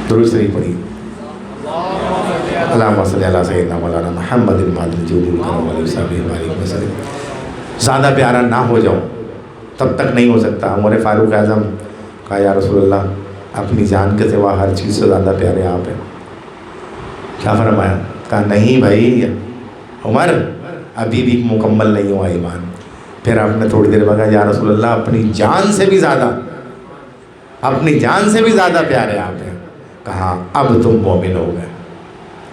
درود شریف پڑھیے. اللہم صلی علی سیدنا مولانا محمد المعدل جود الکرم علیہ وسلم وسلم. زیادہ پیارا نہ ہو جاؤ تب تک نہیں ہو سکتا. عمر فاروق اعظم کہا یا رسول اللہ اپنی جان کے سوا ہر چیز سے زیادہ پیارے آپ ہیں. کیا فرمایا؟ کہا نہیں بھائی عمر ابھی بھی مکمل نہیں ہوا ایمان. پھر آپ نے تھوڑی دیر بعد کہا یا رسول اللہ اپنی جان سے بھی زیادہ، اپنی جان سے بھی زیادہ پیارے آپ ہیں. کہا اب تم مومن ہو گئے،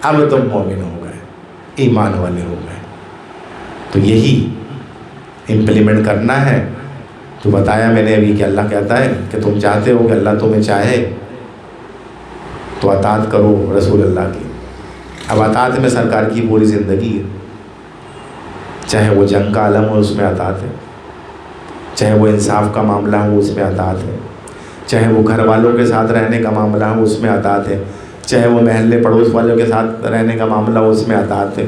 اب تم مومن ہو گئے، ایمان والے ہو گئے. تو یہی امپلیمنٹ کرنا ہے. تو بتایا میں نے ابھی کہ اللہ کہتا ہے کہ تم چاہتے ہو کہ اللہ تمہیں چاہے تو اطاعت کرو رسول اللہ کی. اب اطاعت میں سرکار کی پوری زندگی ہے. چاہے وہ جنگ کا عالم ہو اس میں اطاعت ہے، چاہے وہ انصاف کا معاملہ ہو اس میں اطاعت ہے، چاہے وہ گھر والوں کے ساتھ رہنے کا معاملہ ہو اس میں اطاعت ہے، چاہے وہ محلے پڑوس والوں کے ساتھ رہنے کا معاملہ ہو اس میں اطاعت ہے،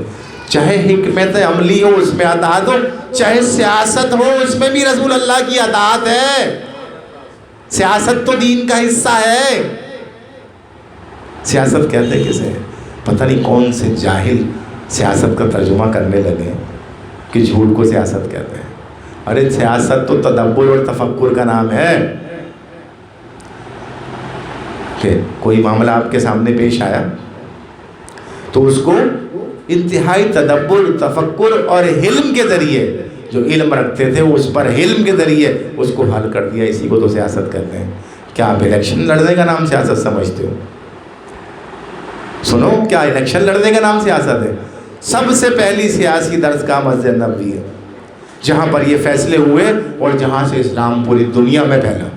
چاہے حکمت عملی ہو اس میں اطاعت ہو، چاہے سیاست ہو اس میں بھی رسول اللہ کی اطاعت ہے. سیاست تو دین کا حصہ ہے. سیاست کہتے کسے؟ پتہ نہیں کون سے جاہل سیاست کا ترجمہ کرنے لگے کہ جھوٹ کو سیاست کہتے ہیں. ارے سیاست تو تدبر اور تفکر کا نام ہے. کہ کوئی معاملہ آپ کے سامنے پیش آیا تو اس کو انتہائی تدبر، تفکر اور علم کے ذریعے، جو علم رکھتے تھے اس پر علم کے ذریعے اس کو حل کر دیا. اسی کو تو سیاست کہتے ہیں. کیا آپ الیکشن لڑنے کا نام سیاست سمجھتے ہو؟ سنو، کیا الیکشن لڑنے کا نام سیاست ہے؟ سب سے پہلی سیاسی درسگاہ مسجد نبوی ہے، جہاں پر یہ فیصلے ہوئے اور جہاں سے اسلام پوری دنیا میں پھیلا.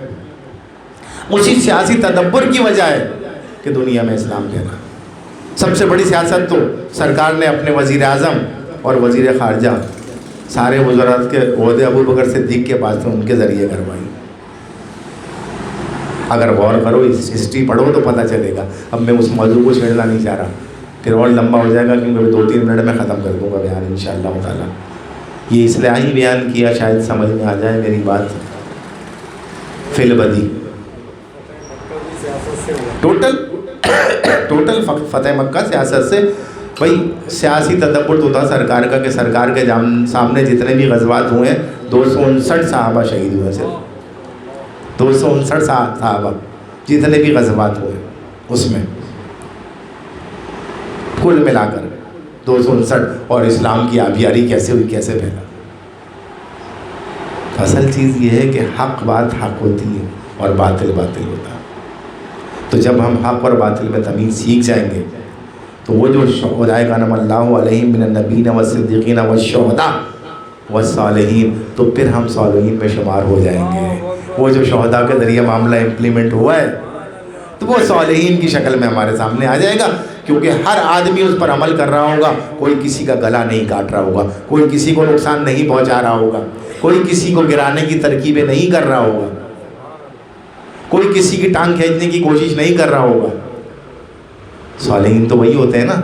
اسی سیاسی تدبر کی وجہ ہے کہ دنیا میں اسلام پھیلا. سب سے بڑی سیاست تو سرکار نے اپنے وزیر اعظم اور وزیر خارجہ سارے وزرات کے عہدے ابو بکر صدیق کے پاس تھے، ان کے ذریعے کروائی. اگر غور کرو، ہسٹری پڑھو تو پتہ چلے گا. اب میں اس موضوع کو چھیڑنا نہیں چاہ رہا، پھر اور لمبا ہو جائے گا، کیونکہ 2-3 منٹ میں ختم کر دوں گا بیان انشاءاللہ تعالیٰ. یہ اس لیے ہی بیان کیا شاید سمجھ میں آ جائے میری بات. فی البدی ٹوٹل فتح مکہ سیاست سے. بھائی سیاسی تدبر تو تھا سرکار کا کہ سرکار کے سامنے جتنے بھی غزوات ہوئے 259 صحابہ شہید ہوئے. صرف 259 صحابہ جتنے بھی غزوات ہوئے اس میں کل ملا کر 259. اور اسلام کی آبیاری کیسے ہوئی، کیسے پھیلا. اصل چیز یہ ہے کہ حق بات حق ہوتی ہے اور باطل باطل ہوتا ہے. تو جب ہم حق اور باطل میں تمیز سیکھ جائیں گے تو وہ جو اولئک انعم اللہ علیہم من النبیین والصدیقین والشہداء والصالحین، تو پھر ہم صالحین میں شمار ہو جائیں گے. وہ جو شہداء کے ذریعے معاملہ امپلیمنٹ ہوا ہے تو وہ صالحین کی شکل میں ہمارے سامنے آ جائے گا. کیونکہ ہر آدمی اس پر عمل کر رہا ہوگا. کوئی کسی کا گلا نہیں کاٹ رہا ہوگا، کوئی کسی کو نقصان نہیں پہنچا رہا ہوگا، کوئی کسی کو گرانے کی ترکیبیں نہیں کر رہا ہوگا، کوئی کسی کی ٹانگ کھینچنے کی کوشش نہیں کر رہا ہوگا. صالحین تو وہی ہوتے ہیں نا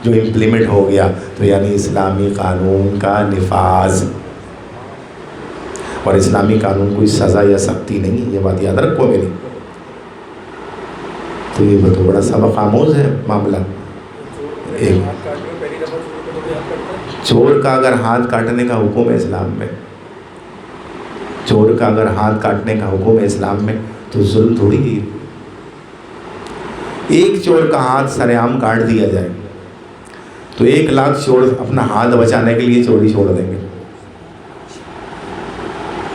جو امپلیمنٹ ہو گیا. تو یعنی اسلامی قانون کا نفاذ. اور اسلامی قانون کوئی سزا یا سختی نہیں، یہ بات یاد رکھو میری. تو یہ بہت بڑا سبق آموز ہے معاملہ. چور کا اگر ہاتھ کاٹنے کا حکم ہے اسلام میں، چور کا اگر ہاتھ کاٹنے کا حکم ہے اسلام میں، تو ظلم تھوڑی ہے. ایک چور کا ہاتھ سر عام کاٹ دیا جائے تو 1 لاکھ چور اپنا ہاتھ بچانے کے لیے چوری چھوڑ دیں گے.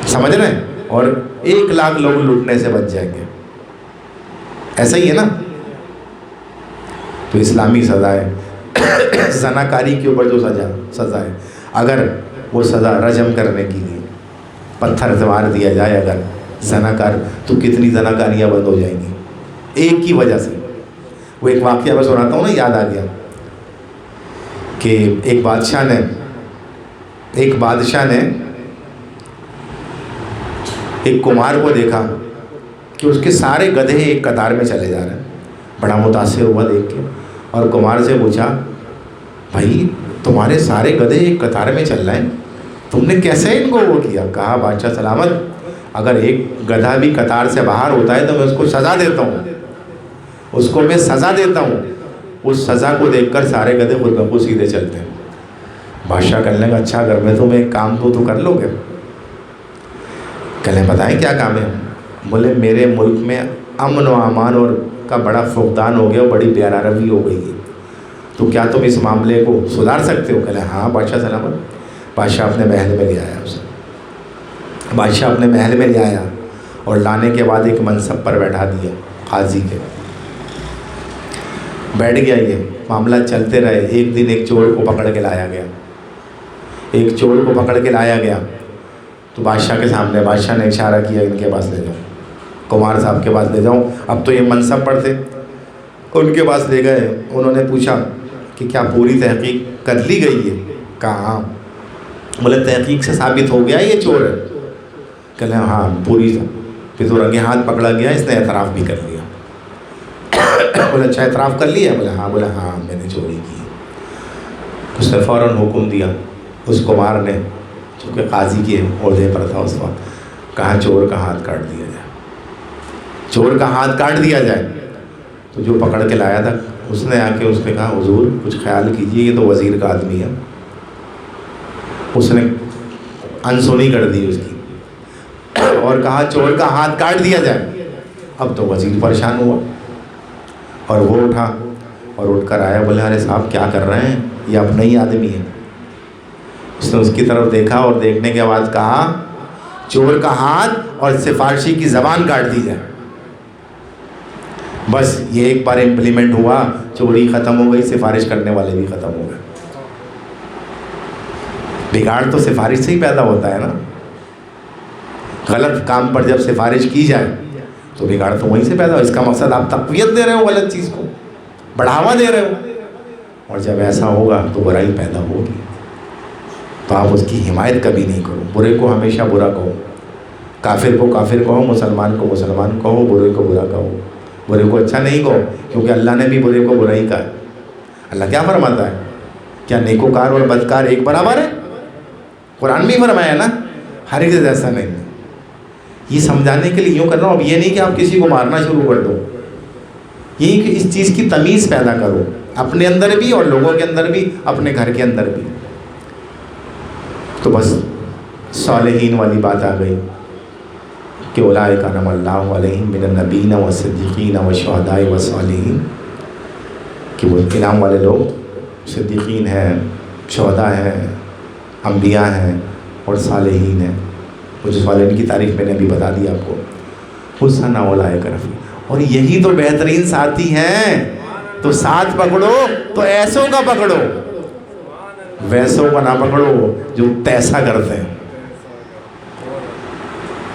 سمجھ رہے ہیں؟ اور 1 لاکھ لوگ لوٹنے سے بچ جائیں گے. ایسا ہی ہے نا. تو اسلامی سزا ہے زناکاری کے اوپر جو سزا ہے، اگر وہ سزا رجم کرنے کے لیے پتھر سے مار دیا جائے اگر زناکار، تو کتنی زناکاریاں بند ہو جائیں گی ایک کی وجہ سے. وہ ایک واقعہ میں سناتا ہوں نا، یاد آ گیا کہ ایک بادشاہ نے ایک کمار کو دیکھا کہ اس کے سارے گدھے ایک قطار میں چلے جا رہے ہیں. بڑا متاثر ہوا دیکھ کے اور کمار سے پوچھا، بھائی تمہارے سارے گدھے ایک قطار میں چل رہے ہیں، تم نے کیسے ان کو وہ کیا؟ کہا بادشاہ سلامت، اگر ایک گدھا بھی قطار سے باہر ہوتا ہے تو میں اس کو سزا دیتا ہوں. اس کو میں سزا دیتا ہوں، اس سزا کو دیکھ کر سارے گدھے خود بخود سیدھے چلتے ہیں۔ بادشاہ کہنے لگا اچھا اگر میں تمہیں ایک کام تو کر لو گے؟ کہنے بتائیں کیا کام ہے؟ بولے میرے ملک میں امن و امان اور کا بڑا فقدان ہو گیا، بڑی بے قراری ہو گئی ہے، تو کیا تم اس معاملے کو سدھار سکتے ہو؟ کہنے ہاں بادشاہ سلامت۔ بادشاہ اپنے محل میں لے آیا اسے، بادشاہ اپنے محل میں لے آیا اور لانے کے بعد ایک منصب پر بیٹھا دیا قاضی کے، بیٹھ گیا۔ یہ معاملہ چلتے رہے۔ ایک دن ایک چور کو پکڑ کے لایا گیا، ایک چور کو پکڑ کے لایا گیا تو بادشاہ کے سامنے بادشاہ نے اشارہ کیا ان کے پاس لے جاؤ، کمار صاحب کے پاس لے جاؤ۔ اب تو یہ منصب پر تھے، ان کے پاس لے گئے۔ انہوں نے پوچھا کہ کیا پوری تحقیق کر لی گئی ہے؟ کہا ہاں۔ بولے تحقیق سے ثابت ہو گیا یہ چور ہے؟ کہتے ہیں ہاں پوری، پھر تو رنگے ہاتھ پکڑا گیا، اس نے اعتراف بھی کر لیا۔ بولے اچھا اعتراف کر لیا؟ بولے ہاں۔ بولے ہاں میں نے چوری کی۔ اس نے فوراً حکم دیا، اس کمار نے چونکہ قاضی کے عہدے پر تھا اس وقت، کہا چور کا ہاتھ کاٹ دیا جائے، چور کا ہاتھ کاٹ دیا جائے۔ تو جو پکڑ کے لایا تھا اس نے آ کے اس نے کہا حضور کچھ خیال کیجیے، یہ تو وزیر کا آدمی ہے۔ اس نے انسنی کر دی اس کی اور کہا چور کا ہاتھ کاٹ دیا جائے۔ اب تو وزیر پریشان ہوا اور وہ اٹھا اور اٹھ کر آیا، بولے ارے صاحب کیا کر رہے ہیں، یہ اپنا ہی آدمی ہے۔ اس نے اس کی طرف دیکھا اور دیکھنے کے بعد کہا چور کا ہاتھ اور سفارشی کی زبان کاٹ دی جائے۔ بس یہ ایک بار امپلیمنٹ ہوا، چوری ختم ہو گئی، سفارش کرنے والے بھی ختم ہو گئے۔ بگاڑ تو سفارش سے ہی پیدا ہوتا ہے نا، غلط کام پر جب سفارش کی جائے تو بگاڑ تو وہیں سے پیدا ہو۔ اس کا مقصد آپ تقویت دے رہے ہو غلط چیز کو، بڑھاوا دے رہے ہو، اور جب ایسا ہوگا تو برائی پیدا ہوگی، تو آپ اس کی حمایت کبھی نہیں کرو۔ برے کو ہمیشہ برا کہو، کافر کو کافر کہو، مسلمان کو مسلمان کہو، برے کو برا کہو، برے کو اچھا نہیں کہو، کیونکہ اللہ نے بھی برے کو برا ہی کہا ہے۔ اللہ کیا فرماتا ہے؟ کیا نیکوکار اور بدکار ایک برابر ہے؟ قرآن میں فرمایا نا، ہرگز ایسا نہیں ہے۔ یہ سمجھانے کے لیے یوں کر رہا ہوں، اب یہ نہیں کہ آپ کسی کو مارنا شروع کر دو، یہی کہ اس چیز کی تمیز پیدا کرو، اپنے اندر بھی اور لوگوں کے اندر بھی، اپنے گھر کے اندر بھی۔ تو بس صالحین والی بات آ گئی کہ اولئک انعم اللہ علیہم من النبیین والصدیقین والشہداء والصالحین، کہ وہ انعام والے لوگ صدیقین ہیں، شہداء ہیں، انبیاء ہیں اور صالحین ہیں۔ وہ جو صالحین کی تعریف میں نے ابھی بتا دی آپ کو، حسن اولئک رفیق۔ اور یہی تو بہترین ساتھی ہیں، تو ساتھ پکڑو تو ایسوں کا پکڑو، ویسوں کا نہ پکڑو جو تیسا کرتے ہیں۔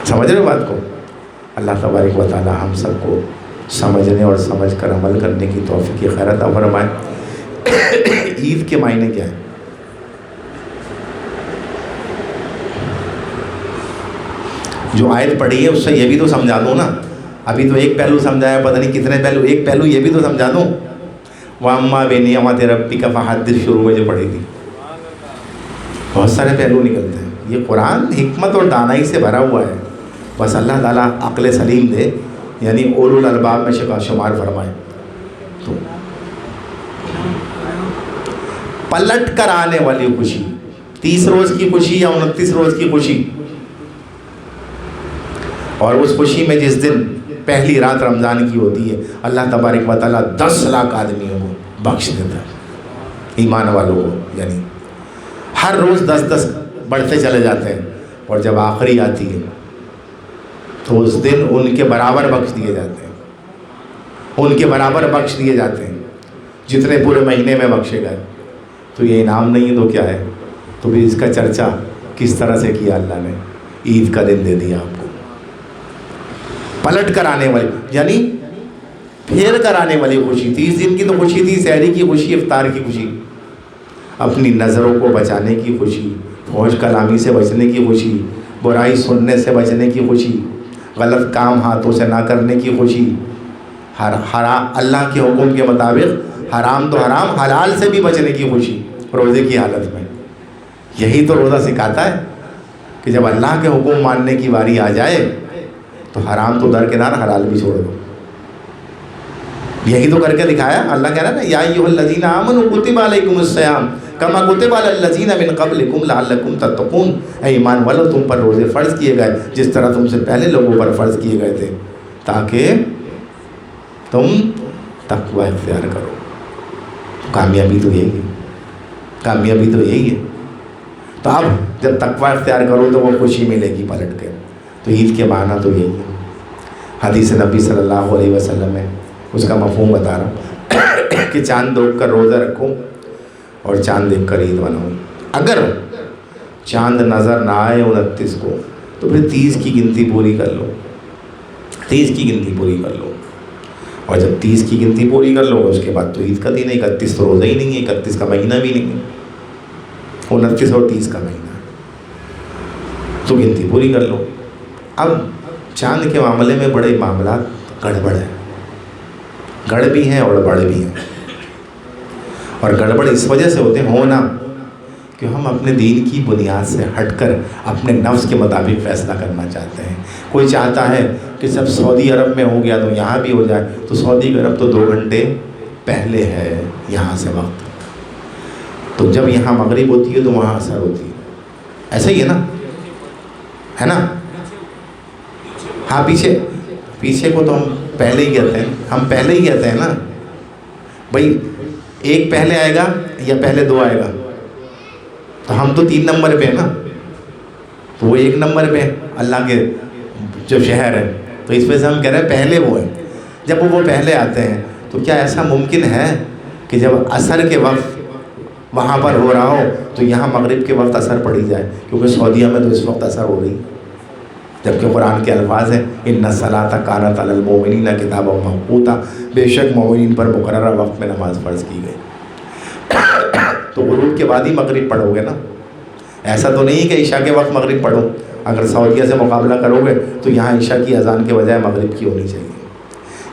سمجھ رہے بات کو؟ اللہ تبارک و تعالی ہم سب کو سمجھنے اور سمجھ کر عمل کرنے کی توفیق خیر عطا فرمائے۔ عید کے معنی کیا ہے؟ جو آیت پڑھی ہے اس سے یہ بھی تو سمجھا دو نا، ابھی تو ایک پہلو سمجھایا، پتہ نہیں کتنے پہلو، ایک پہلو یہ بھی تو سمجھا دوں۔ وَأَمَّا بِنِعْمَتِ رَبِّكَ فَحَدِّثْ شروع میں جو پڑھی تھی، بہت سارے پہلو نکلتے ہیں۔ یہ قرآن حکمت اور دانائی سے بھرا ہوا ہے، بس اللہ تعالیٰ عقل سلیم دے، یعنی اولو الالباب میں شمار فرمائے۔ تو پلٹ کر آنے والی خوشی، 30 روز کی خوشی یا 29 روز کی خوشی، اور اس خوشی میں جس دن پہلی رات رمضان کی ہوتی ہے، اللہ تبارک و تعالیٰ 10 لاکھ آدمیوں کو بخش دیتا ہے، ایمان والوں کو، یعنی ہر روز 10 بڑھتے چلے جاتے ہیں، اور جب آخری آتی ہے تو اس دن ان کے برابر بخش دیے جاتے ہیں، ان کے برابر بخش دیے جاتے ہیں جتنے پورے مہینے میں بخشے گئے۔ تو یہ انعام نہیں ہے تو کیا ہے؟ تو بھی اس کا چرچا کس طرح سے کیا اللہ نے، عید کا دن دے دیا آپ کو، پلٹ کر آنے والی، یعنی پھیر کر آنے والی خوشی۔ 30 دن کی تو خوشی تھی، سحری کی خوشی، افطار کی خوشی، اپنی نظروں کو بچانے کی خوشی، فحش کلامی سے بچنے کی خوشی، برائی سننے سے بچنے کی خوشی، غلط کام ہاتھوں سے نہ کرنے کی خوشی، حرام اللہ کے حکم کے مطابق حرام تو حرام، حلال سے بھی بچنے کی خوشی روزے کی حالت میں۔ یہی تو روزہ سکھاتا ہے کہ جب اللہ کے حکم ماننے کی باری آ جائے تو حرام تو درکنار، حلال بھی چھوڑ دو۔ یہی تو کر کے دکھایا. اللہ کہہ رہا ہے نا یا ایھا الذین آمنوا کتب علیکم الصیام کما کتب علی الذین من قبلکم لعلکم تتقون. اے ایمان والو تم پر روزے فرض کیے گئے جس طرح تم سے پہلے لوگوں پر فرض کیے گئے تھے تاکہ تم تقوی اختیار کرو. کامیابی تو یہی ہے, کامیابی تو یہی ہے. تو اب جب تقوی اختیار کرو تو وہ خوشی ملے گی پلٹ کے. تو عید کے معنی تو یہی ہے. حدیث نبی صلی اللہ علیہ وسلم میں اس کا مفہوم بتا رہا ہوں کہ چاند دیکھ کر روزہ رکھو اور چاند دیکھ کر عید مناؤ. اگر چاند نظر نہ آئے 29 کو تو پھر 30 کی گنتی پوری کر لو, 30 کی گنتی پوری کر لو. اور جب 30 کی گنتی پوری کر لو اس کے بعد تو عید کا دن ہے. 31 تو روزہ ہی نہیں ہے, 31 کا مہینہ بھی نہیں ہے, 29 اور 30 کا مہینہ, تو گنتی پوری کر لو. اب چاند کے معاملے میں بڑے معاملات گڑبڑ ہیں, گڑ بھی ہیں اور بڑے بھی ہیں. اور گڑبڑ اس وجہ سے ہوتے ہوں نا کہ ہم اپنے دین کی بنیاد سے ہٹ کر اپنے نفس کے مطابق فیصلہ کرنا چاہتے ہیں. کوئی چاہتا ہے کہ سب سعودی عرب میں ہو گیا تو یہاں بھی ہو جائے, تو سعودی عرب تو 2 گھنٹے پہلے ہے یہاں سے وقت, تو جب یہاں مغرب ہوتی ہے تو وہاں عصر ہوتی ہے. ایسا ہی ہے نا, ہے نا؟ ہاں پیچھے کو تو ہم پہلے ہی کہتے ہیں, ہم پہلے ہی کہتے ہیں نا بھائی. ایک پہلے آئے گا یا پہلے 2 آئے گا, تو ہم تو 3 نمبر پہ ہیں نا, تو وہ 1 نمبر پہ اللہ کے جو شہر ہے, تو اس وجہ سے ہم کہہ رہے ہیں پہلے وہ ہیں. جب وہ پہلے آتے ہیں تو کیا ایسا ممکن ہے کہ جب عصر کے وقت وہاں پر ہو رہا ہو تو یہاں مغرب کے وقت عصر پڑی جائے؟ کیونکہ سعودیہ میں تو اس وقت عصر ہو رہی, جبکہ قرآن کے الفاظ ہیں ان الصلاۃ کانت علی المؤمنین کتابا موقوتا, بے شک مومنین پر مقررہ وقت میں نماز فرض کی گئی. تو غروب کے بعد ہی مغرب پڑھو گے نا, ایسا تو نہیں کہ عشاء کے وقت مغرب پڑھو. اگر سعودیہ سے مقابلہ کرو گے تو یہاں عشاء کی اذان کے بجائے مغرب کی ہونی چاہیے.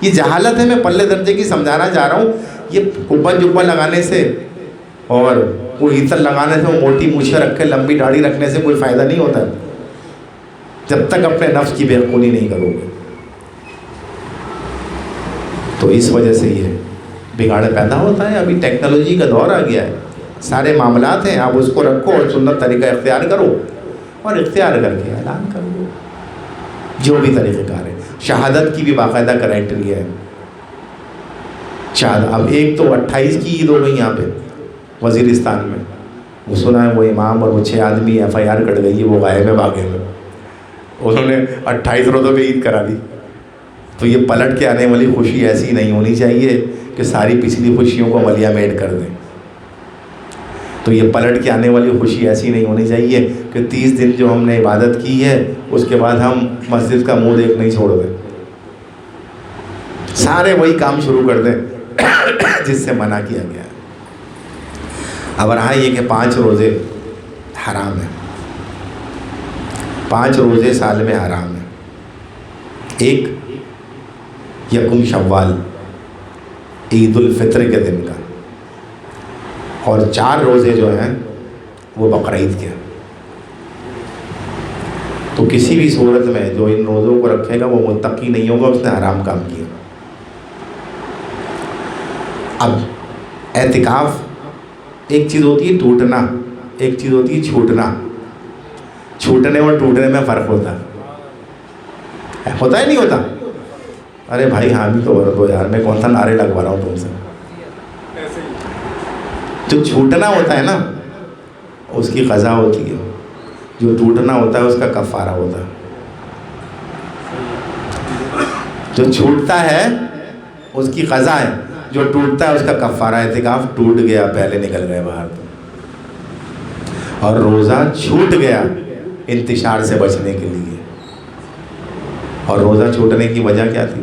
یہ جہالت ہے, میں پلے درجے کی سمجھانا چاہ رہا ہوں. یہ کبن جبن لگانے سے اور کوئی عطر لگانے سے, موٹی مونچھیں رکھ کے لمبی داڑھی رکھنے سے کوئی فائدہ نہیں ہوتا ہے جب تک اپنے نفس کی بےخونی نہیں کرو گے. تو اس وجہ سے یہ بگاڑ پیدا ہوتا ہے. ابھی ٹیکنالوجی کا دور آ گیا ہے, سارے معاملات ہیں, آپ اس کو رکھو اور سنت طریقہ اختیار کرو اور اختیار کر کے اعلان کر دو جو بھی طریقہ کار ہے. شہادت کی بھی باقاعدہ کرائٹیریا ہے. اب ایک تو 28 کی عید ہو گئی یہاں پہ وزیرستان میں, وہ سنا ہے وہ امام اور وہ 6 آدمی FIR کٹ گئی ہے, وہ غائب ہے باغے میں, انہوں نے 28 روزوں پہ عید کرا دی. تو یہ پلٹ کے آنے والی خوشی ایسی نہیں ہونی چاہیے کہ ساری پچھلی خوشیوں کو ملیہ میں ایڈ کر دیں. تو یہ پلٹ کے آنے والی خوشی ایسی نہیں ہونی چاہیے کہ 30 دن جو ہم نے عبادت کی ہے اس کے بعد ہم مسجد کا منہ دیکھ نہیں چھوڑ دیں, سارے وہی کام شروع کر دیں جس سے منع کیا گیا ہے. اب رہا یہ کہ 5 روزے حرام ہیں, 5 روزے سال میں حرام ہیں. ایک یکم شوال عید الفطر کے دن کا, اور 4 روزے جو ہیں وہ بقرعید کے. تو کسی بھی صورت میں جو ان روزوں کو رکھے گا وہ متقی نہیں ہوگا, اس نے حرام کام کیا. اب اعتکاف ایک چیز ہوتی ہے ٹوٹنا, ایک چیز ہوتی ہے چھوٹنا. چھوٹنے اور ٹوٹنے میں فرق ہوتا ہے, ہوتا ہی نہیں ہوتا؟ ارے بھائی ہاں بھی تو بولو تو یار, میں کون سا نعرے لگوا رہا ہوں تم سے. جو چھوٹنا ہوتا ہے نا اس کی قضا ہوتی ہے, جو ٹوٹنا ہوتا ہے اس کا کفارہ ہوتا ہے. جو چھوٹتا ہے اس کی قضا ہے, جو ٹوٹتا ہے اس کا کفارہ. اعتکاف ٹوٹ گیا, پہلے نکل گئے باہر, اور روزہ چھوٹ گیا انتشار سے بچنے کے لیے. اور روزہ چھوٹنے کی وجہ کیا تھی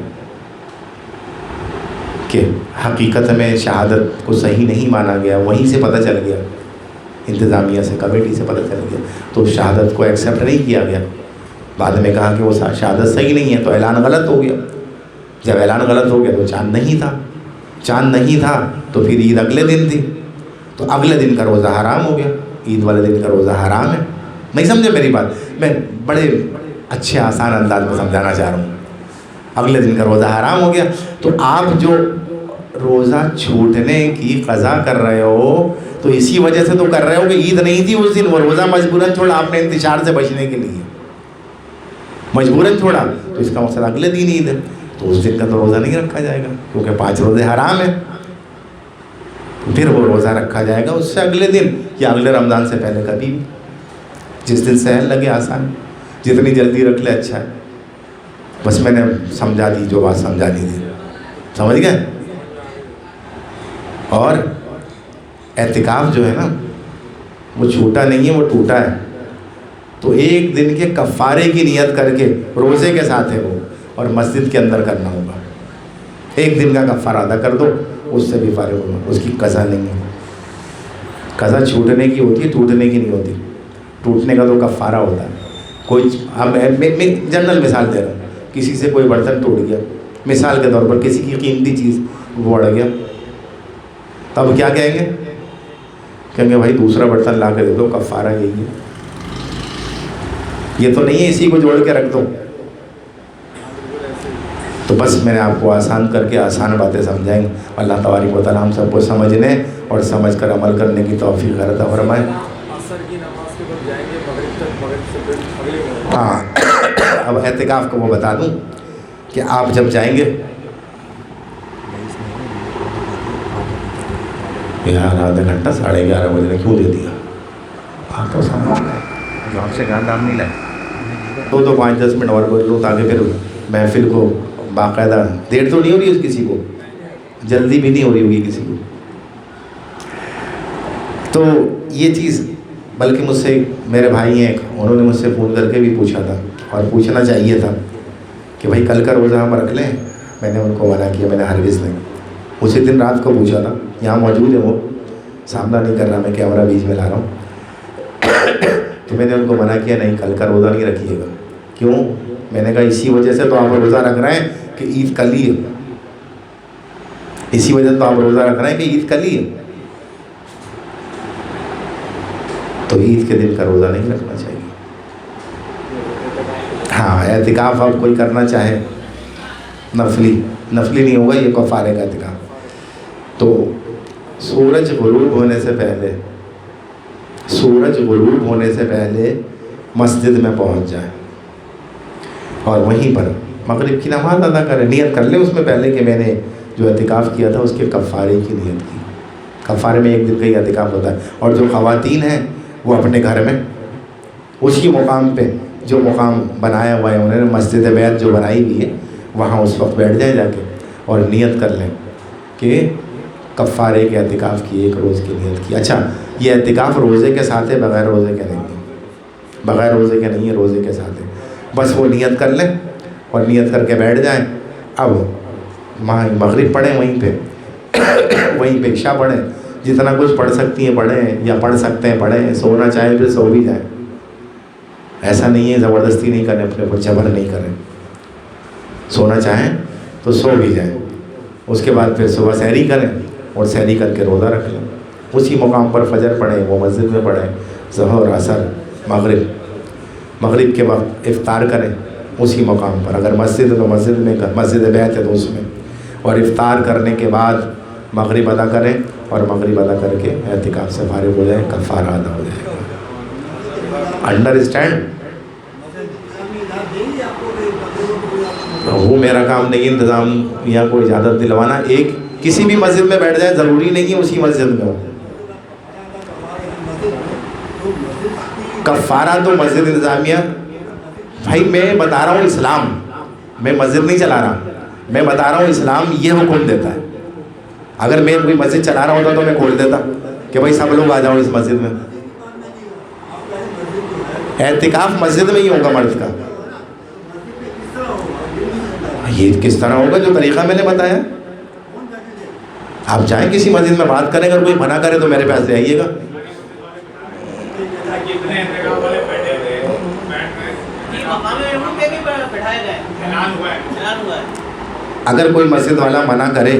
کہ حقیقت میں شہادت کو صحیح نہیں مانا گیا. وہیں سے پتہ چل گیا, انتظامیہ سے, کمیٹی سے پتہ چل گیا, تو شہادت کو ایکسیپٹ نہیں کیا گیا. بعد میں کہا کہ وہ شہادت صحیح نہیں ہے, تو اعلان غلط ہو گیا. جب اعلان غلط ہو گیا تو چاند نہیں تھا, چاند نہیں تھا تو پھر عید اگلے دن تھی, تو اگلے دن کا روزہ حرام ہو گیا. عید والے دن کا روزہ حرام ہے. نہیں سمجھے میری بات؟ میں بڑے اچھے آسان انداز میں سمجھانا چاہ رہا ہوں. اگلے دن کا روزہ حرام ہو گیا, تو آپ جو روزہ چھوٹنے کی قضا کر رہے ہو تو اسی وجہ سے تو کر رہے ہو کہ عید نہیں تھی اس دن، وہ روزہ مجبوراً چھوڑا آپ نے انتشار سے بچنے کے لیے، مجبوراً چھوڑا، تو اس کا مقصد اگلے دن عید ہے، تو اس دن کا تو روزہ نہیں رکھا جائے گا کیونکہ 5 روزے حرام ہیں، پھر وہ روزہ رکھا جائے گا اس سے اگلے دن یا اگلے رمضان سے پہلے کبھی بھی، جس دن سہل لگے آسان، جتنی جلدی رکھ لے اچھا ہے۔ بس میں نے سمجھا دی جو بات سمجھانی تھی، سمجھ گئے؟ اور اعتکاف جو ہے نا وہ چھوٹا نہیں ہے، وہ ٹوٹا ہے، تو ایک دن کے کفارے کی نیت کر کے روزے کے ساتھ ہے وہ، اور مسجد کے اندر کرنا ہوگا، ایک دن کا کفارہ ادا کر دو، اس سے بھی فارغ ہوگا، اس کی قضا نہیں ہے۔ قضا چھوٹنے کی ہوتی ہے، ٹوٹنے کی نہیں ہوتی، ٹوٹنے کا تو کفارہ ہوتا ہے۔ کوئی اب میں جنرل مثال دے رہا ہوں، کسی سے کوئی برتن ٹوٹ گیا، مثال کے طور پر کسی کی قیمتی چیز وہ اڑ گیا، تب کیا کہیں گے؟ کہیں گے بھائی دوسرا برتن لا کے دے دو، کفارہ یہی ہے، یہ تو نہیں ہے اسی کو جوڑ کے رکھ دو۔ تو بس میں نے آپ کو آسان کر کے آسان باتیں سمجھائیں گے، اللہ تبارک و تعالیٰ ہم سب کو سمجھنے اور سمجھ کر عمل کرنے کی توفیق عطا فرمائے۔ ہاں اب اعتکاف کو وہ بتا دوں کہ آپ جب جائیں گے، یار آدھا گھنٹہ 11:30 بجے نے کیوں دے دیا، آپ تو سمجھ جو آپ سے کہا دام نہیں لائے، تو 5-10 منٹ اور بول لو تاکہ پھر محفل کو باقاعدہ، دیر تو نہیں ہو رہی ہے کسی کو، جلدی بھی نہیں ہو رہی ہوگی کسی کو، تو یہ چیز بلکہ مجھ سے میرے بھائی ہیں، انہوں نے مجھ سے فون کر کے بھی پوچھا تھا اور پوچھنا چاہیے تھا کہ بھائی کل کا روزہ ہم رکھ لیں، میں نے ان کو منع کیا، میں نے ہرگز نہیں، اسی دن رات کو پوچھا تھا، یہاں موجود ہے وہ، سامنا نہیں کر رہا، میں کیمرہ بیچ میں لا رہا ہوں، تو میں نے ان کو منع کیا نہیں کل کا روزہ نہیں رکھیے گا۔ کیوں؟ میں نے کہا اسی وجہ سے تو آپ روزہ رکھ رہے ہیں کہ عید کل ہی ہے، اسی وجہ سے تو آپ روزہ رکھ رہے ہیں کہ عید کل ہی ہے، تو عید کے دن کا روزہ نہیں رکھنا چاہیے۔ ہاں اعتکاف اب کوئی کرنا چاہے نفلی نہیں ہوگا، یہ کفارے کا اعتکاف، تو سورج غروب ہونے سے پہلے مسجد میں پہنچ جائیں اور وہیں پر مغرب کی نماز ادا کریں، نیت کر لیں اس میں پہلے کہ میں نے جو اعتکاف کیا تھا اس کے کفارے کی نیت کی، کفارے میں 1 دن کا ہی اعتکاف ہوتا ہے، اور جو خواتین ہیں وہ اپنے گھر میں اسی مقام پہ جو مقام بنایا ہوا ہے انہوں نے، مسجد بیت جو بنائی ہوئی ہے وہاں اس وقت بیٹھ جائیں جا کے اور نیت کر لیں کہ کفارے کے اعتکاف کی 1 روز کی نیت کی۔ اچھا یہ اعتکاف روزے کے ساتھ ہے، بغیر روزے کے نہیں ہے، بغیر روزے کے نہیں ہے، روزے کے ساتھ ہے، بس وہ نیت کر لیں اور نیت کر کے بیٹھ جائیں۔ اب مغرب پڑھیں وہیں پہ عشاء پڑھیں، جتنا کچھ پڑھ سکتی ہیں پڑھیں یا پڑھ سکتے ہیں پڑھیں، سونا چاہیں پھر سو بھی جائیں، ایسا نہیں ہے زبردستی نہیں کریں، اپنے اوپر جبر نہیں کریں، سونا چاہیں تو سو بھی جائیں، اس کے بعد پھر صبح سحری کریں اور سحری کر کے روزہ رکھ لیں، اسی مقام پر فجر پڑھیں، وہ مسجد میں پڑھیں، ظہر عصر مغرب کے وقت افطار کریں اسی مقام پر، اگر مسجد ہے تو مسجد میں، مسجد بیت ہے تو اس میں، اور افطار کرنے کے بعد مغرب ادا کریں اور مغرب ادا کر کے اعتکاف سے فارغ ہو جائیں، کفارہ ادا ہو جائے گا۔ انڈرسٹینڈ؟ وہ میرا کام نہیں انتظام یا کوئی اجازت دلوانا، ایک کسی بھی مسجد میں بیٹھ جائے، ضروری نہیں ہے اسی مسجد میں ہو، کفارہ تو مسجد انتظامیہ، بھائی میں بتا رہا ہوں اسلام، میں مسجد نہیں چلا رہا، میں بتا رہا ہوں اسلام یہ حکم دیتا ہے، اگر میں کوئی مسجد چلا رہا ہوتا تو میں کھول دیتا کہ بھائی سب لوگ آ جاؤ اس مسجد میں، اعتکاف مسجد میں ہی ہوگا مرد کا، یہ کس طرح ہوگا جو طریقہ میں نے بتایا، آپ جائیں کسی مسجد میں بات کریں، اگر کوئی منع کرے تو میرے پاس لے آئیے گا۔ اگر کوئی مسجد والا منع کرے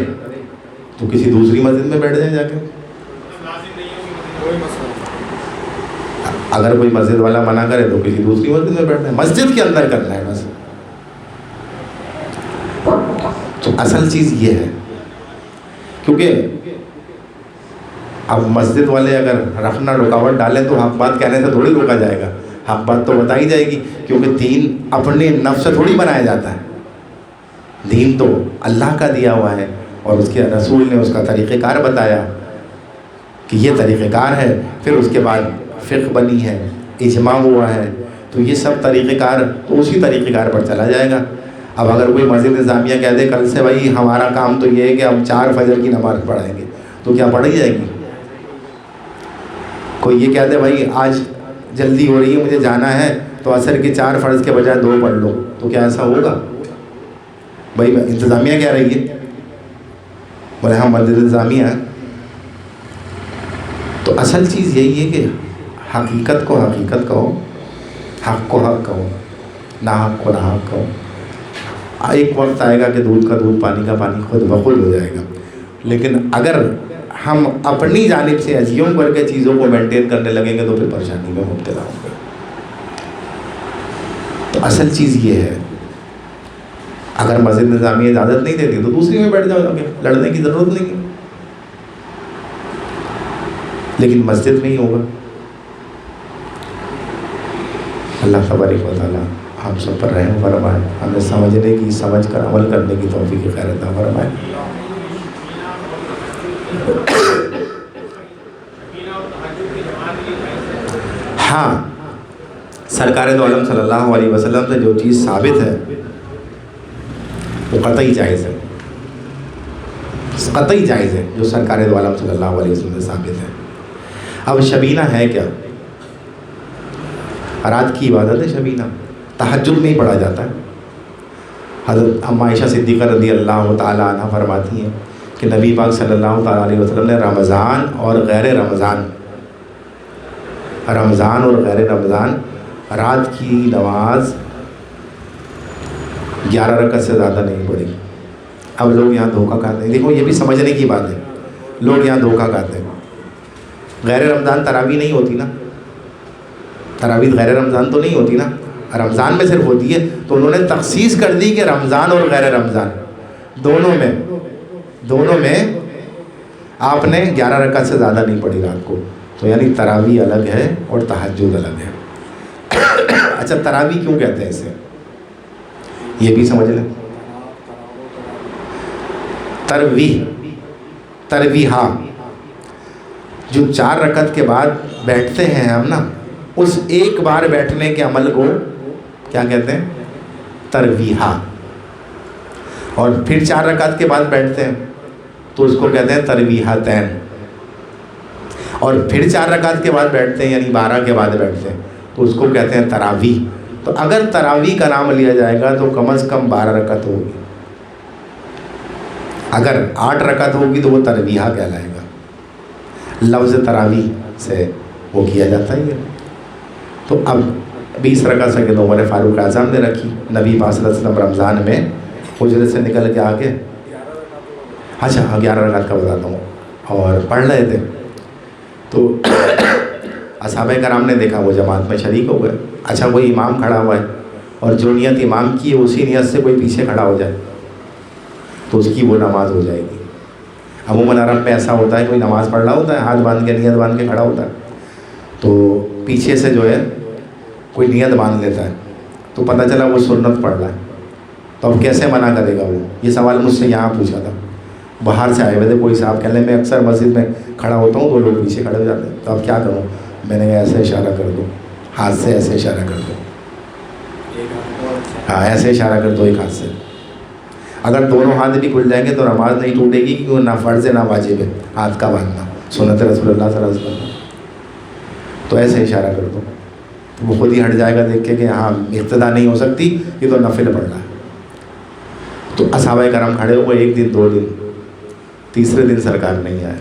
تو کسی دوسری مسجد میں بیٹھ جائیں جا کے، اگر کوئی مسجد والا منع کرے تو کسی دوسری مسجد میں بیٹھ جائیں، مسجد کے اندر کرنا ہے بس۔ تو اصل چیز یہ ہے کیونکہ اب مسجد والے اگر رکھنا رکاوٹ ڈالیں تو حق بات کہنے سے تھوڑی روکا جائے گا، حق بات تو بتائی جائے گی، کیونکہ دین اپنے نفس سے تھوڑی بنایا جاتا ہے، دین تو اللہ کا دیا ہوا ہے اور اس کے رسول نے اس کا طریقہ کار بتایا کہ یہ طریقہ کار ہے، پھر اس کے بعد فقہ بنی ہے، اجماع ہوا ہے، تو یہ سب طریقہ کار تو اسی طریقہ کار پر چلا جائے گا۔ اب اگر کوئی مسجد نظامیہ کہہ دے کل سے بھائی ہمارا کام تو یہ ہے کہ ہم 4 فجر کی نماز پڑھائیں گے، تو کیا پڑھی جائے گی؟ کوئی یہ کہہ دے بھائی آج جلدی ہو رہی ہے مجھے جانا ہے تو عصر کی 4 فرض کے بجائے 2 پڑھ لو، تو کیا ایسا ہوگا؟ بھائی انتظامیہ کہہ رہی ہے، بولے ہم مسجد نظامیہ ہیں۔ تو اصل چیز یہی ہے کہ حقیقت کو حقیقت کہو، حق کو حق کہو، ناحق کو ناحق کہو۔ ایک وقت آئے گا کہ دودھ کا دودھ پانی کا پانی خود بخود ہو جائے گا، لیکن اگر ہم اپنی جانب سے ازیوم کر کے چیزوں کو مینٹین کرنے لگیں گے تو پھر پریشانی میں مبتلا ہوں گے۔ تو اصل چیز یہ ہے، اگر مسجد نظامیہ اجازت نہیں دیتی تو دوسری میں بیٹھ جاؤ گے، لڑنے کی ضرورت نہیں ہے، لیکن مسجد میں ہی ہوگا۔ اللہ تبارک و تعالیٰ ہم سب پر رحم فرمائے، ہمیں سمجھنے کی، سمجھ کر عمل کرنے کی توفیق خیر عطا فرمائے۔ ہاں، سرکار دو عالم صلی اللہ علیہ وسلم سے جو چیز ثابت ہے وہ قطعی جائز ہے، قطعی جائز ہے جو سرکار دو عالم صلی اللہ علیہ وسلم سے ثابت ہے۔ اب شبینہ ہے کیا؟ رات کی عبادت ہے شبینہ، تہجد نہیں پڑھا جاتا ہے۔ حضرت ام عائشہ صدیقہ رضی اللہ تعالیٰ عنہ فرماتی ہیں کہ نبی پاک صلی اللہ تعالیٰ علیہ وسلم نے رمضان اور غیر رمضان اور غیر رمضان رات کی نماز 11 رکعت سے زیادہ نہیں پڑھی۔ اب لوگ یہاں دھوکہ کھاتے ہیں، دیکھو یہ بھی سمجھنے کی بات ہے، لوگ یہاں دھوکہ کھاتے ہیں۔ غیر رمضان تراویح نہیں ہوتی نا، تراویح غیر رمضان تو نہیں ہوتی نا، رمضان میں صرف ہوتی ہے، تو انہوں نے تخصیص کر دی کہ رمضان اور غیر رمضان دونوں میں آپ نے 11 رکعت سے زیادہ نہیں پڑھی رات کو، تو یعنی تراویح الگ ہے اور تہجد الگ ہے۔ اچھا تراویح کیوں کہتے ہیں اسے، یہ بھی سمجھ لیں۔ ترویحہ جو 4 رکعت کے بعد بیٹھتے ہیں ہم نا، اس ایک بار بیٹھنے کے عمل کو کیا کہتے ہیں؟ ترویحہ۔ اور پھر 4 رکعت کے بعد بیٹھتے ہیں تو اس کو کہتے ہیں ترویحتین، اور پھر 4 رکعت کے بعد بیٹھتے ہیں یعنی 12 کے بعد بیٹھتے ہیں تو اس کو کہتے ہیں تراویح۔ تو اگر تراویح کا نام لیا جائے گا تو کم از کم 12 رکعت ہوگی، اگر 8 رکعت ہوگی تو وہ ترویحہ کہلائے گا، لفظ تراویح سے وہ کیا جاتا ہے۔ تو اب 20 رکعت سید عمر فاروق اعظم نے رکھی، نبی پاک صلی اللہ علیہ وسلم رمضان میں حجرے سے نکل کے آگے، اچھا 11 رکعت کا بتاتا ہوں، اور پڑھ رہے تھے تو اصحابہ کرام نے دیکھا وہ جماعت میں شریک ہو گئے۔ اچھا کوئی امام کھڑا ہوا ہے اور جو نیت امام کی ہے اسی نیت سے کوئی پیچھے کھڑا ہو جائے تو اس کی وہ نماز ہو جائے گی۔ عموماً عرب میں ایسا ہوتا ہے، کوئی نماز پڑھ رہا ہوتا ہے، ہاتھ باندھ کے نیت باندھ کے کھڑا ہوتا ہے، تو پیچھے سے جو ہے کوئی نیت باندھ لیتا ہے تو پتہ چلا وہ سنت پڑھ رہا ہے، تو اب کیسے منع کرے گا وہ؟ یہ سوال مجھ سے یہاں پوچھا تھا، باہر سے آئے ہوئے تھے کوئی صاحب، کہنے میں اکثر مسجد میں کھڑا ہوتا ہوں تو لوگ پیچھے کھڑے ہو جاتے ہیں، تو اب کیا کروں؟ میں نے کہا ایسے اشارہ کر دو، ہاتھ سے ایسے اشارہ کر دو، ہاں ایسے اشارہ کر دو ایک ہاتھ سے۔ اگر دونوں ہاتھ بھی کھل جائیں گے تو نماز نہیں ٹوٹے گی، کیوں؟ نہ فرض ہے نہ واجب ہے ہاتھ کا باندھنا، سنت رسول اللہ صلی اللہ علیہ وسلم۔ تو ایسے اشارہ کر دو، وہ خود ہی ہٹ جائے گا دیکھ کے کہ ہاں اقتدا نہیں ہو سکتی، یہ تو نفل پڑھ رہا ہے۔ تو اصحابہ کرام کھڑے ہوئے، 1 دن 2 دن، تیسرے دن سرکار نہیں آئے،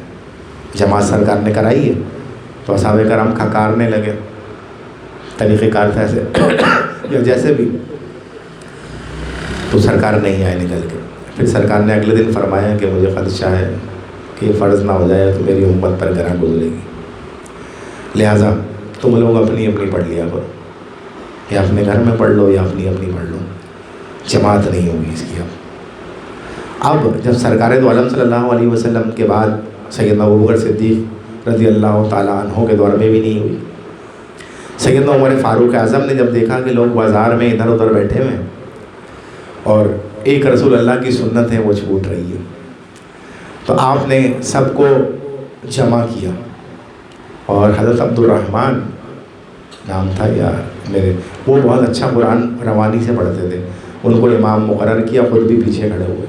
جماعت سرکار نے کرائی ہے تو اصحابہ کرام کھکارنے لگے، طریقہ کار تھا ایسے یا جیسے بھی، تو سرکار نہیں آئے نکل کے۔ پھر سرکار نے اگلے دن فرمایا کہ مجھے خدشہ ہے کہ یہ فرض نہ ہو جائے تو میری امت پر گراں گزرے گی، لہٰذا تم لوگ اپنی اپنی پڑھ لیا کرو، یا اپنے گھر میں پڑھ لو یا اپنی اپنی پڑھ لو، جماعت نہیں ہوگی اس کی۔ اب جب سرکار دو عالم صلی اللہ علیہ وسلم کے بعد سیدنا ابوبکر صدیق رضی اللہ تعالیٰ عنہ کے دور میں بھی نہیں ہوئی. سیدنا عمر فاروق اعظم نے جب دیکھا کہ لوگ بازار میں ادھر ادھر بیٹھے ہوئے ہیں اور ایک رسول اللہ کی سنت ہے وہ چھوٹ رہی ہے، تو آپ نے سب کو جمع کیا. اور حضرت عبد الرحمن نام تھا یا میرے، وہ بہت اچھا قرآن روانی سے پڑھتے تھے، ان کو امام مقرر کیا، خود بھی پیچھے کھڑے ہوئے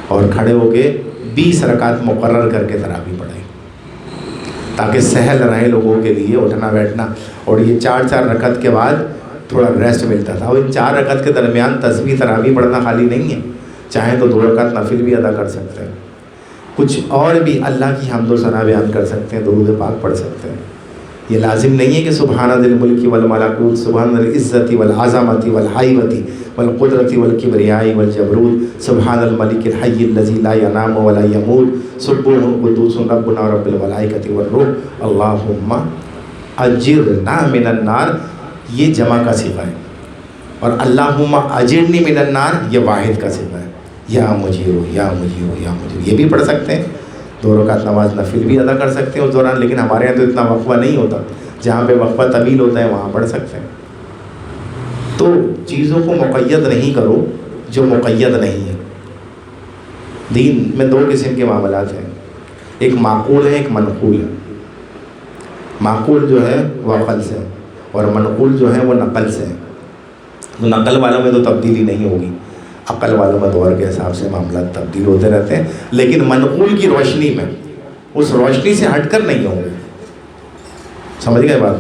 اور کھڑے ہو کے 20 رکعت مقرر کر کے تراویح پڑھائی تاکہ سہل رہے لوگوں کے لیے اٹھنا بیٹھنا. اور یہ 4 رکعت کے بعد تھوڑا ریسٹ ملتا تھا. اور ان 4 رکعت کے درمیان تسبیح تراویح پڑھنا خالی نہیں ہے، چاہیں تو 2 رکعت نفل بھی ادا کر سکتے ہیں، کچھ اور بھی اللہ کی حمد و ثنا بیان کر سکتے ہیں، درود پاک پڑھ سکتے ہیں. یہ لازم نہیں ہے کہ سبحان ذی الملک والملکوت، سبحان العزت والعظمت والحیبت والقدرت والکبریاء والجبروت، سبحان الملک الحی الذی لا ینام ولا یموت، سبوح قدوس ربنا رب الملائکۃ والروح، اللہم اجرنا من النار، یہ جمع کا صیغہ ہے. اور اللہم اجرنی من النار یہ واحد کا صیغہ ہے. یا مجیرو یا مجیرو یا مجیرو، یہ بھی پڑھ سکتے ہیں. 2 رکعت نماز نفل بھی ادا کر سکتے ہیں اس دوران، لیکن ہمارے یہاں تو اتنا وقفہ نہیں ہوتا، جہاں پہ وقفہ طویل ہوتا ہے وہاں پڑھ سکتے ہیں. تو چیزوں کو مقید نہیں کرو جو مقید نہیں ہے. دین میں 2 قسم کے معاملات ہیں، ایک معقول ہے، ایک منقول ہے. معقول جو ہے وہ عقل سے، اور منقول جو ہے وہ نقل سے. تو نقل والوں میں تو تبدیلی نہیں ہوگی، عقل والوں میں دور کے حساب سے معاملات تبدیل ہوتے رہتے ہیں، لیکن منقول کی روشنی میں اس روشنی سے ہٹ کر نہیں ہوں گے. سمجھ گئے بات؟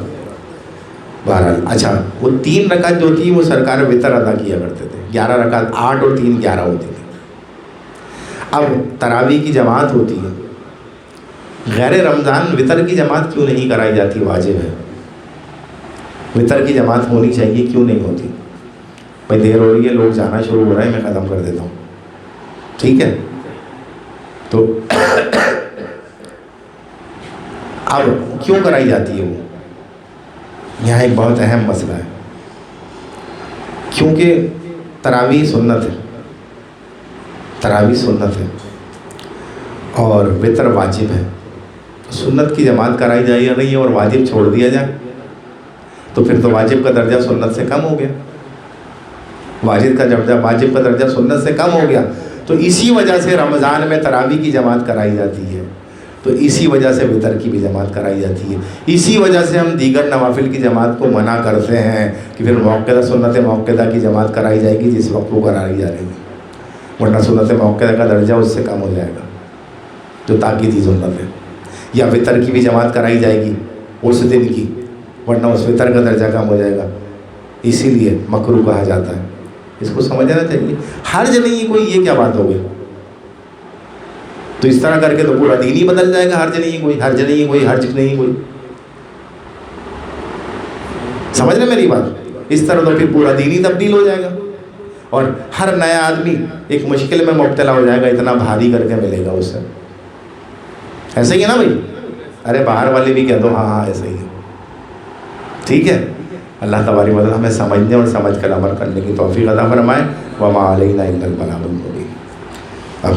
بہرحال اچھا، وہ 3 رکعت جو تھی وہ سرکار وطر ادا کیا کرتے تھے. 11 رکعت 8 اور 3 11 ہوتی تھی. اب تراویح کی جماعت ہوتی ہے، غیر رمضان وطر کی جماعت کیوں نہیں کرائی جاتی؟ واجب ہے، وطر کی جماعت ہونی چاہیے، کیوں نہیں ہوتی؟ بھائی دیر ہو رہی ہے، لوگ جانا شروع ہو رہے ہیں، میں ختم کر دیتا ہوں، ٹھیک ہے؟ تو اب کیوں کرائی جاتی ہے وہ؟ یہاں ایک بہت اہم مسئلہ ہے. کیونکہ تراویح سنت ہے، تراویح سنت ہے اور وطر واجب ہے. سنت کی جماعت کرائی جائے یا نہیں، اور واجب چھوڑ دیا جائے تو پھر تو واجب کا درجہ سنت سے کم ہو گیا. واجب کا درجہ سنت سے کم ہو گیا. تو اسی وجہ سے رمضان میں تراویح کی جماعت کرائی جاتی ہے، تو اسی وجہ سے وطر کی بھی جماعت کرائی جاتی ہے. اسی وجہ سے ہم دیگر نوافل کی جماعت کو منع کرتے ہیں کہ پھر موقعہ سنت موقعہ کی جماعت کرائی جائے گی جس وقت وہ کرائی جا رہی ہے، ورنہ سنت موقعہ کا درجہ اس سے کم ہو جائے گا جو تاکیدی سنت ہے. یا وطر کی بھی جماعت کرائی جائے گی اس دن کی، ورنہ اس وطر کا درجہ کم ہو جائے گا، اسی لیے مکروہ کہا جاتا ہے. اس کو سمجھنا چاہیے. حرج نہیں ہے کوئی، یہ کیا بات ہو گئی؟ تو اس طرح کر کے تو پورا دین ہی بدل جائے گا. حرج نہیں کوئی، حرج نہیں کوئی، حرج نہیں کوئی. سمجھ رہے میری بات؟ اس طرح تو پھر پورا دین ہی تبدیل ہو جائے گا اور ہر نیا آدمی ایک مشکل میں مبتلا ہو جائے گا، اتنا بھاری کر کے ملے گا اس سے. ایسے ہی ہے نا بھائی؟ ارے باہر والے بھی کہہ دو ہاں ہاں ایسے ہی ہے، ٹھیک ہے؟ اللہ تبارک و تعالیٰ ہمیں سمجھنے اور سمجھ کر عمل کرنے کی توفیق عطا فرمائے. وما علینا الا البلاغ المبین. اب